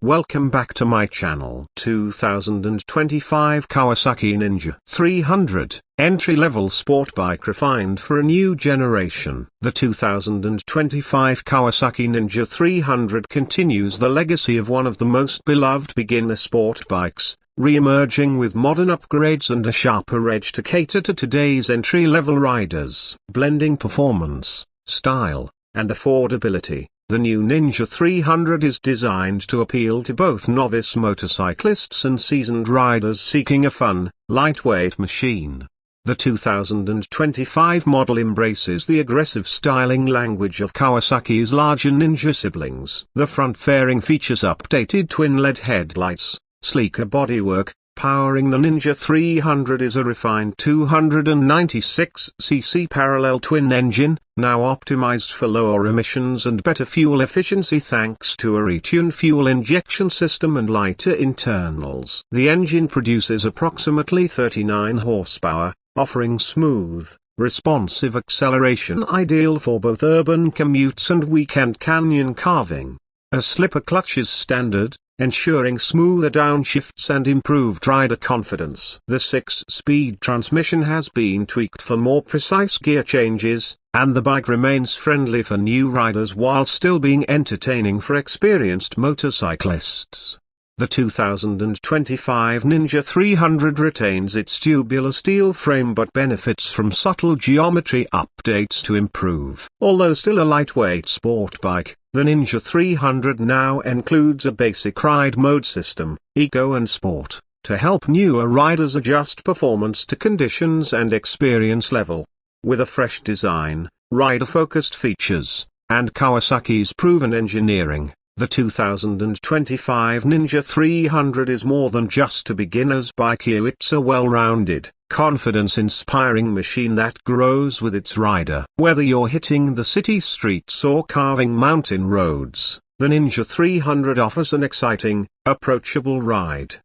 Welcome back to my channel. 2025 Kawasaki Ninja 300, entry-level sport bike refined for a new generation. The 2025 Kawasaki Ninja 300 continues the legacy of one of the most beloved beginner sport bikes, re-emerging with modern upgrades and a sharper edge to cater to today's entry-level riders. Blending performance, style, and affordability, the new Ninja 300 is designed to appeal to both novice motorcyclists and seasoned riders seeking a fun, lightweight machine. The 2025 model embraces the aggressive styling language of Kawasaki's larger Ninja siblings. The front fairing features updated twin-LED headlights, sleeker bodywork. Powering the Ninja 300 is a refined 296cc parallel twin engine, now optimized for lower emissions and better fuel efficiency thanks to a retuned fuel injection system and lighter internals. The engine produces approximately 39 horsepower, offering smooth, responsive acceleration ideal for both urban commutes and weekend canyon carving. A slipper clutch is standard, ensuring smoother downshifts and improved rider confidence. The 6-speed transmission has been tweaked for more precise gear changes, and the bike remains friendly for new riders while still being entertaining for experienced motorcyclists. The 2025 Ninja 300 retains its tubular steel frame but benefits from subtle geometry updates to improve. Although still a lightweight sport bike, the Ninja 300 now includes a basic ride mode system, Eco and Sport, to help newer riders adjust performance to conditions and experience level. With a fresh design, rider-focused features, and Kawasaki's proven engineering, the 2025 Ninja 300 is more than just a beginner's bike. It's a well-rounded, confidence-inspiring machine that grows with its rider. Whether you're hitting the city streets or carving mountain roads, the Ninja 300 offers an exciting, approachable ride.